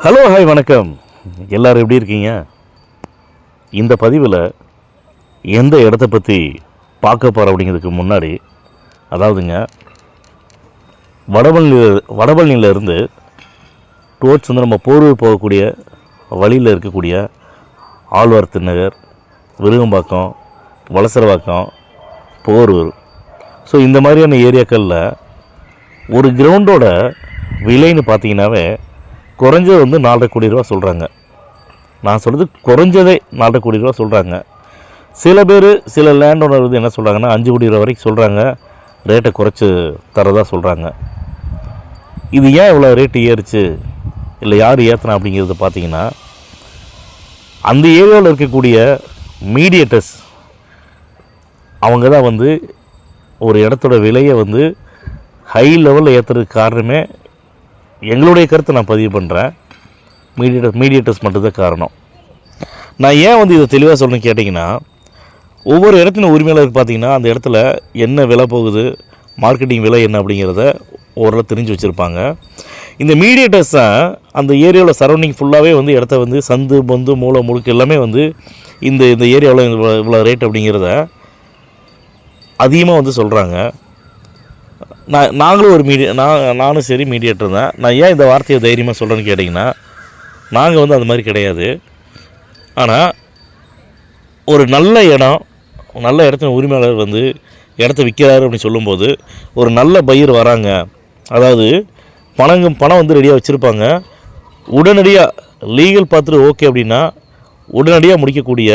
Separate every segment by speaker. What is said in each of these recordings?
Speaker 1: Hello hi வணக்கம். எல்லோரும் எப்படி இருக்கீங்க? இந்த பதிவில் எந்த இடத்த பற்றி பார்க்க போகிறோம் அப்படிங்கிறதுக்கு முன்னாடி, அதாவதுங்க, வடபழனியிலேருந்து டுவர்ட்ஸ் வந்து நம்ம போரூர் போகக்கூடிய வழியில் இருக்கக்கூடிய ஆழ்வார் திருநகர், விருகம்பாக்கம், வலசரவாக்கம், போரூர், ஸோ இந்த மாதிரியான ஏரியாக்களில் ஒரு கிரவுண்டோட விலைன்னு பார்த்தீங்கன்னாவே குறைஞ்சது வந்து 4,50 கோடி ரூபா சொல்கிறாங்க. நான் சொல்கிறது குறைஞ்சதே 4,50 கோடி ரூபா சொல்கிறாங்க. சில பேர் சில லேண்ட் ஓனர் வந்து என்ன சொல்கிறாங்கன்னா 5 கோடி ரூபா வரைக்கும் சொல்கிறாங்க, ரேட்டை குறைச்சி தரதாக சொல்கிறாங்க. இது ஏன் இவ்வளோ ரேட்டு ஏறிச்சு, இல்லை யார் ஏற்றினா அப்படிங்கிறது பார்த்தீங்கன்னா, அந்த ஏரியாவில் இருக்கக்கூடிய மீடியேட்டர்ஸ் அவங்க தான் வந்து ஒரு இடத்தோட விலையை வந்து ஹை லெவலில் ஏற்றுறதுக்கு காரணமே, எங்களுடைய கருத்தை நான் பதிவு பண்ணுறேன், மீடியேட்டர்ஸ் மட்டும்தான் காரணம். நான் ஏன் வந்து இதை தெளிவாக சொல்லணும்னு கேட்டிங்கன்னா, ஒவ்வொரு இடத்தின் உரிமையாளருக்கு பார்த்திங்கன்னா அந்த இடத்துல என்ன விலை போகுது, மார்க்கெட்டிங் விலை என்ன அப்படிங்கிறத ஓரளவு தெரிஞ்சு வச்சுருப்பாங்க. இந்த மீடியேட்டர்ஸ் தான் அந்த ஏரியாவில் சரௌண்டிங் ஃபுல்லாகவே வந்து இடத்த வந்து சந்து பொந்து மூளை முழுக்க எல்லாமே வந்து இந்த இந்த ஏரியாவில் இவ்வளோ ரேட் அப்படிங்கிறத அதிகமாக வந்து சொல்கிறாங்க. நாங்களும் ஒரு நானும் சரி மீடியேட்டர் தான். நான் ஏன் இந்த வார்த்தையை தைரியமாக சொல்கிறேன்னு கேட்டிங்கன்னா, நாங்கள் வந்து அந்த மாதிரி கிடையாது. ஆனால் ஒரு நல்ல இடத்துல உரிமையாளர் வந்து இடத்த விற்கிறாரு அப்படின்னு சொல்லும்போது, ஒரு நல்ல பையர் வராங்க, அதாவது பணம் வந்து ரெடியாக வச்சுருப்பாங்க, உடனடியாக லீகல் பார்த்துட்டு ஓகே அப்படின்னா உடனடியாக முடிக்கக்கூடிய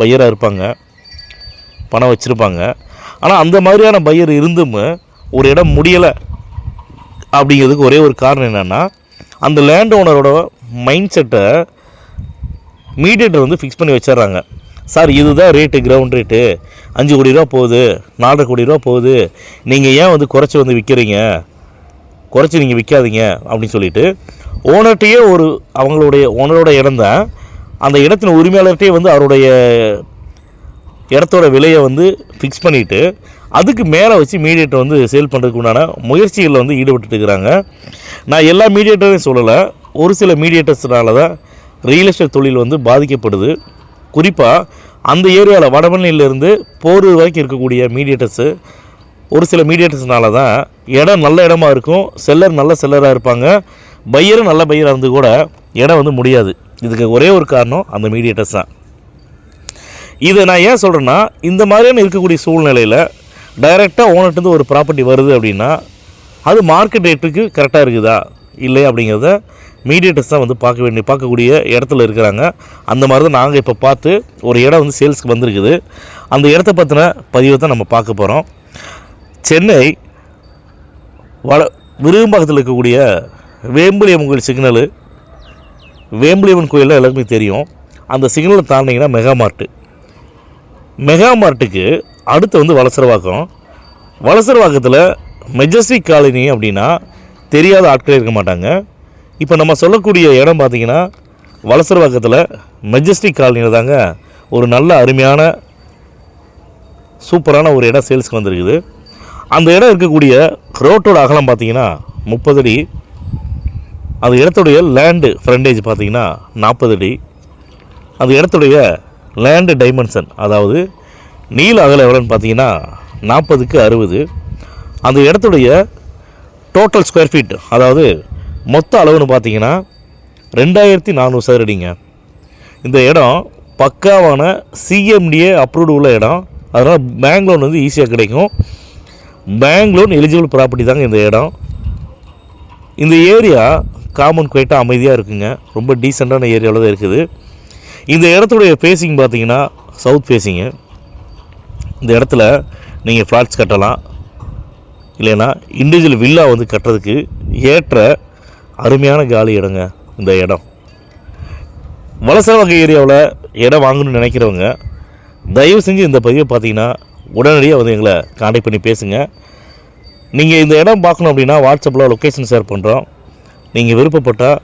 Speaker 1: பையராக இருப்பாங்க, பணம் வச்சுருப்பாங்க. ஆனால் அந்த மாதிரியான பையர் இருந்தும் ஒரு இடம் முடியலை அப்படிங்கிறதுக்கு ஒரே ஒரு காரணம் என்னென்னா, அந்த லேண்ட் ஓனரோட மைண்ட் செட்டை மீடியேட்டர் வந்து ஃபிக்ஸ் பண்ணி வச்சிட்றாங்க. சார் இதுதான் ரேட்டு, கிரவுண்ட் ரேட்டு 5 கோடி ரூபா போகுது, 4,50 கோடி ரூபா போகுது, நீங்கள் ஏன் வந்து குறைச்சி வந்து விற்கிறீங்க, குறைச்சி நீங்கள் விற்காதீங்க அப்படின்னு சொல்லிவிட்டு ஓனர்கிட்டையே ஓனரோட இடம் தான், அந்த இடத்தின் உரிமையாளர்கிட்டையே வந்து அவருடைய இடத்தோட விலையை வந்து ஃபிக்ஸ் பண்ணிவிட்டு அதுக்கு மேலே வச்சு மீடியேட்டர் வந்து சேல் பண்ணுறதுக்கு உண்டான முயற்சிகளில் வந்து ஈடுபட்டு இருக்கிறாங்க. நான் எல்லா மீடியேட்டரையும் சொல்லலை, ஒரு சில மீடியேட்டர்ஸ்னால தான் ரியல் எஸ்டேட் தொழில் வந்து பாதிக்கப்படுது. குறிப்பாக அந்த ஏரியாவில் வடபழனியிலேருந்து போரூர் வரைக்கும் இருக்கக்கூடிய மீடியேட்டர்ஸு, ஒரு சில மீடியேட்டர்ஸ்னால தான் இடம் நல்ல இடமா இருக்கும், செல்லர் நல்ல செல்லராக இருப்பாங்க, பையரும் நல்ல பையராக இருந்து கூட இடம் வந்து முடியாது. இதுக்கு ஒரே ஒரு காரணம் அந்த மீடியேட்டர்ஸ் தான். இதை நான் ஏன் சொல்கிறேன்னா, இந்த மாதிரியான இருக்கக்கூடிய சூழ்நிலையில் டைரெக்டாக ஓனர்கிட்ட ஒரு ப்ராப்பர்ட்டி வருது அப்படின்னா அது மார்க்கெட் ரேட்டுக்கு கரெக்டாக இருக்குதா இல்லை அப்படிங்கிறத மீடியேட்டர்ஸ் தான் வந்து பார்க்கக்கூடிய இடத்துல இருக்கிறாங்க. அந்த மாதிரி தான் நாங்கள் இப்போ பார்த்து ஒரு இடம் வந்து சேல்ஸுக்கு வந்திருக்குது. அந்த இடத்த பற்றின பதிவை தான் நம்ம பார்க்க போகிறோம். சென்னை விருகம்பாக்கத்தில் இருக்கக்கூடிய வேம்புலியம்மன் கோயில் சிக்னலு, வேம்புலியம்மன் கோயிலில் எல்லாருக்குமே தெரியும். அந்த சிக்னலை தாண்டிங்கன்னா மெகா மார்ட்டுக்கு அடுத்து வந்து வலசரவாக்கத்தில் மெஜஸ்டிக் காலனி அப்படின்னா தெரியாத ஆட்களே இருக்க மாட்டாங்க. இப்போ நம்ம சொல்லக்கூடிய இடம் பார்த்திங்கன்னா வலசரவாக்கத்தில் மெஜஸ்டிக் காலனியில் தாங்க ஒரு நல்ல அருமையான சூப்பரான ஒரு இடம் சேல்ஸ்க்கு வந்திருக்குது. அந்த இடம் இருக்கக்கூடிய ரோட்டோட அகலம் பார்த்திங்கன்னா 30 அடி, அந்த இடத்துடைய லேண்டு ஃப்ரண்டேஜ் பார்த்திங்கன்னா 40 அடி, அந்த இடத்துடைய லேண்டு டைமென்ஷன், அதாவது நீள அகலம் எவ்வளோன்னு பார்த்தீங்கன்னா 40க்கு 60. அந்த இடத்துடைய டோட்டல் ஸ்கொயர் ஃபீட், அதாவது மொத்த அளவுன்னு பார்த்தீங்கன்னா 2,400 சதுர அடிங்க. இந்த இடம் பக்காவான சிஎம்டிஏ அப்ரூவ்டு உள்ள இடம், அதனால் பேங்க் லோன் வந்து ஈஸியாக கிடைக்கும். பேங்க் லோன் எலிஜிபிள் ப்ராப்பர்ட்டி தாங்க இந்த இடம். இந்த ஏரியா காமன் குவைட்டாக அமைதியாக இருக்குங்க, ரொம்ப டீசெண்டான ஏரியாவில் தான் இருக்குது. இந்த இடத்துடைய ஃபேஸிங் பார்த்தீங்கன்னா சவுத் ஃபேஸிங்கு. இந்த இடத்துல நீங்கள் ஃப்ளாட்ஸ் கட்டலாம், இல்லைன்னா இண்டிவிஜுவல் வில்லா வந்து கட்டுறதுக்கு ஏற்ற அருமையான காலி இடங்க இந்த இடம். வலசரவாக்கம் ஏரியாவில் இடம் வாங்கணும்னு நினைக்கிறவங்க தயவு செஞ்சு இந்த பதிவை பார்த்தீங்கன்னா உடனடியாக வந்து எங்களை கான்டாக்ட் பண்ணி பேசுங்க. நீங்கள் இந்த இடம் பார்க்கணும் அப்படின்னா வாட்ஸ்அப்பில் லொக்கேஷன் ஷேர் பண்ணுறோம். நீங்கள் விருப்பப்பட்டால்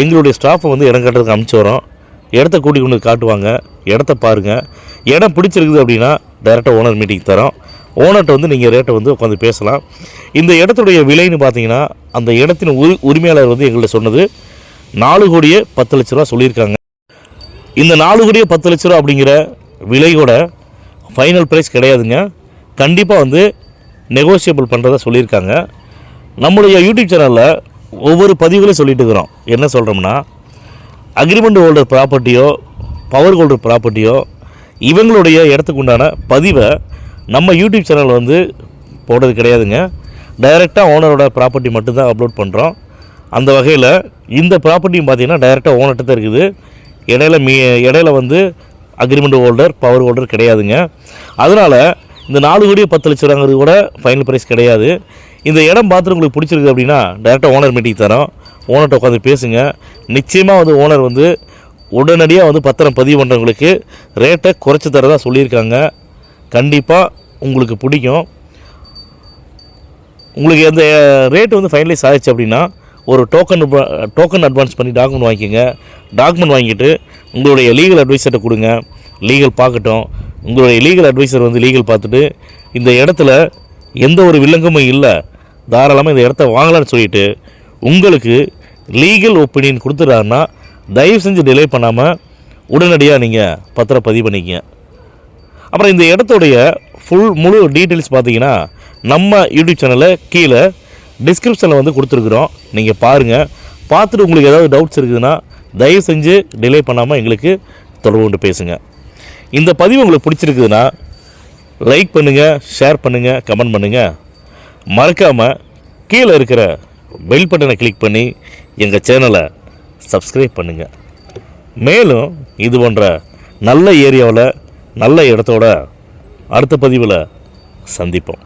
Speaker 1: எங்களுடைய ஸ்டாஃபை வந்து இடம் கட்டுறதுக்கு அனுப்பிச்சி வரோம். இடத்த கூட்டி கொண்டு காட்டுவாங்க, இடத்த பாருங்கள். இடம் பிடிச்சிருக்குது அப்படின்னா டைரெக்டாக ஓனர் மீட்டிங் தரோம். ஓனர்கிட்ட வந்து நீங்கள் ரேட்டை வந்து உட்காந்து பேசலாம். இந்த இடத்துடைய விலைன்னு பார்த்தீங்கன்னா அந்த இடத்தின் உரிமையாளர் வந்து எங்கள்கிட்ட சொன்னது 4,10,00,000 சொல்லியிருக்காங்க. இந்த 4,10,00,000 அப்படிங்கிற விலையோட ஃபைனல் ப்ரைஸ் கிடையாதுங்க. கண்டிப்பாக வந்து நெகோஷியபிள் பண்ணுறதா சொல்லியிருக்காங்க. நம்மளுடைய யூடியூப் சேனலில் ஒவ்வொரு பதிவுகளையும் சொல்லிட்டு இருக்கிறோம். என்ன சொல்கிறோம்னா, அக்ரிமெண்ட் ஹோல்டர் ப்ராப்பர்ட்டியோ பவர் ஹோல்டர் ப்ராப்பர்ட்டியோ இவங்களுடைய இடத்துக்கு உண்டான பதிவை நம்ம யூடியூப் சேனலில் வந்து போடுறது கிடையாதுங்க. டைரெக்டாக ஓனரோட ப்ராப்பர்ட்டி மட்டும்தான் அப்லோட் பண்ணுறோம். அந்த வகையில் இந்த ப்ராப்பர்ட்டியும் பார்த்திங்கன்னா டைரெக்டாக ஓனர்கிட்ட தான் இருக்குது. இடையில வந்து அக்ரிமெண்ட் ஹோல்டர் பவர் ஹோல்டர் கிடையாதுங்க. அதனால் இந்த 4,10,00,000 கூட ஃபைனல் ப்ரைஸ் கிடையாது. இந்த இடம் பார்த்துட்டு உங்களுக்கு பிடிச்சிருக்கு அப்படின்னா டைரெக்டாக ஓனர் மீட்டிங் தரோம். ஓனர்கிட்ட உட்காந்து பேசுங்க. நிச்சயமாக வந்து ஓனர் வந்து உடனடியாக வந்து பத்திரம் பதிவு பண்ணுறவங்களுக்கு ரேட்டை குறைச்சி தரதா சொல்லியிருக்காங்க. கண்டிப்பாக உங்களுக்கு பிடிக்கும். உங்களுக்கு அந்த ரேட்டு வந்து ஃபைனலைஸ் ஆகிடுச்சு அப்படின்னா ஒரு டோக்கன் அட்வான்ஸ் பண்ணி டாக்குமெண்ட் வாங்கிக்கோங்க. டாக்குமெண்ட் வாங்கிட்டு உங்களுடைய லீகல் அட்வைசர்கிட்ட கொடுங்க. லீகல் பார்க்கட்டும். உங்களுடைய லீகல் அட்வைசர் வந்து லீகல் பார்த்துட்டு இந்த இடத்துல எந்த ஒரு வில்லங்கமும் இல்லை, தாராளமாக இந்த இடத்த வாங்கலான்னு சொல்லிவிட்டு உங்களுக்கு லீகல் ஒப்பீனியன் கொடுத்துட்டாருன்னா தயவு செஞ்சு டிலே பண்ணாமல் உடனடியாக நீங்கள் பத்திரம் பதிவு பண்ணிக்கங்க. அப்புறம் இந்த இடத்துடைய முழு டீட்டெயில்ஸ் பார்த்தீங்கன்னா நம்ம யூடியூப் சேனலில் கீழே டிஸ்கிரிப்ஷனில் வந்து கொடுத்துருக்குறோம். நீங்கள் பாருங்கள். பார்த்துட்டு உங்களுக்கு ஏதாவது டவுட்ஸ் இருக்குதுன்னா தயவு செஞ்சு டிலே பண்ணாமல் எங்களுக்கு தொடர்பு கொண்டு பேசுங்க. இந்த பதிவு உங்களுக்கு பிடிச்சிருக்குதுன்னா லைக் பண்ணுங்கள், ஷேர் பண்ணுங்கள், கமெண்ட் பண்ணுங்கள். மறக்காமல் கீழே இருக்கிற பெல் பட்டனை கிளிக் பண்ணி எங்கள் சேனலை சப்ஸ்கிரைப் பண்ணுங்கள். மேலும் இது போன்ற நல்ல ஏரியாவில் நல்ல இடத்தோட அடுத்த பதிவில் சந்திப்போம்.